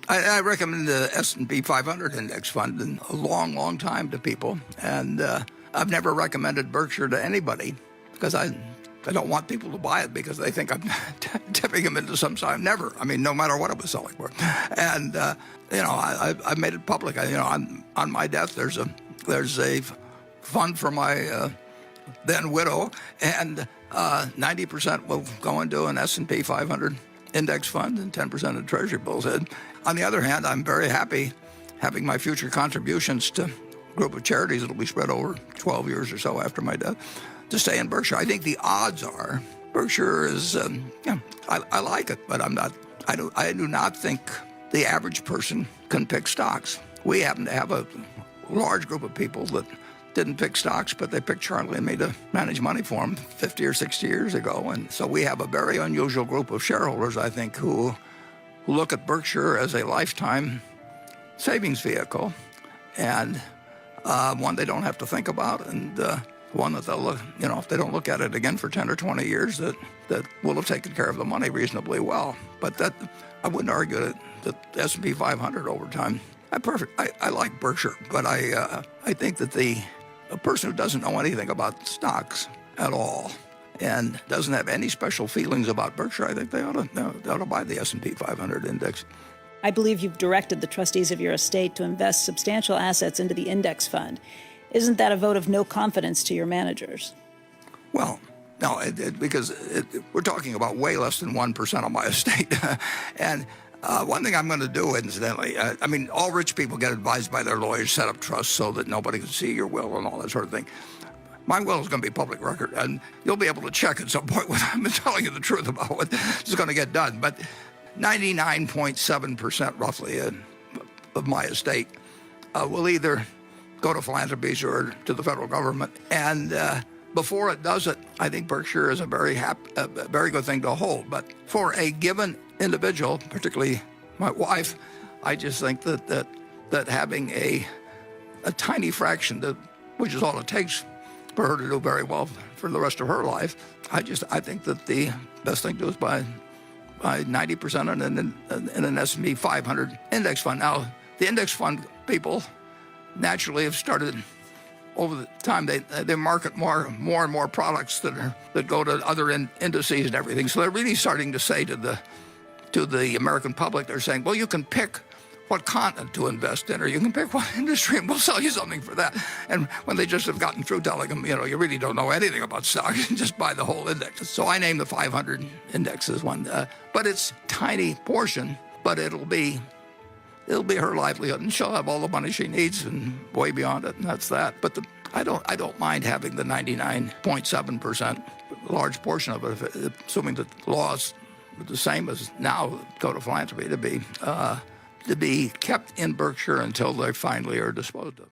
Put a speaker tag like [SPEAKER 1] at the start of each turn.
[SPEAKER 1] I recommend the S&P 500 index fund in a long, long time to people. And I've never recommended Berkshire to anybody because I don't want people to buy it because they think I'm tipping them into some side. Never. I mean, no matter what it was selling for. And, I've made it public. On my death, there's a fund for my then widow, and 90% will go into an S&P 500 index fund and 10% of Treasury bills. On the other hand, I'm very happy having my future contributions to a group of charities that'll be spread over 12 years or so after my death to stay in Berkshire. I think the odds are Berkshire is, I like it, but I do not think the average person can pick stocks. We happen to have a large group of people that didn't pick stocks, but they picked Charlie and me to manage money for them 50 or 60 years ago. And so we have a very unusual group of shareholders, I think, who look at Berkshire as a lifetime savings vehicle, and one they don't have to think about, and one that they'll look, if they don't look at it again for 10 or 20 years, that will have taken care of the money reasonably well. But that, I wouldn't argue that the S&P 500 over time. I like Berkshire, but I think that a person who doesn't know anything about stocks at all and doesn't have any special feelings about Berkshire, I think they ought to buy the S&P 500 index.
[SPEAKER 2] I believe you've directed the trustees of your estate to invest substantial assets into the index fund. Isn't that a vote of no confidence to your managers?
[SPEAKER 1] Well, no, because we're talking about way less than 1% of my estate. And one thing I'm going to do, incidentally, all rich people get advised by their lawyers, set up trusts so that nobody can see your will and all that sort of thing. My will is going to be public record, and you'll be able to check at some point when I'm telling you the truth about what is going to get done. But 99.7% roughly of my estate will either go to philanthropies or to the federal government. And before it does it, I think Berkshire is a very good thing to hold. But for a given individual, particularly my wife, I just think that having a tiny fraction, which is all it takes for her to do very well for the rest of her life, I think that the best thing to do is buy 90% in an S&P 500 index fund. Now, the index fund people naturally have started over the time. They market more and more products that go to other indices and everything. So they're really starting to say to the American public, they're saying, well, you can pick what continent to invest in, or you can pick what industry, and we'll sell you something for that. And when they just have gotten through telling them, you really don't know anything about stocks, just buy the whole index. So I named the 500 index as one, but it's a tiny portion, but it'll be her livelihood, and she'll have all the money she needs and way beyond it, and that's that. But I don't mind having the 99.7%, large portion of it, assuming that the laws are the same as now go to philanthropy, to be kept in Berkshire until they finally are disposed of.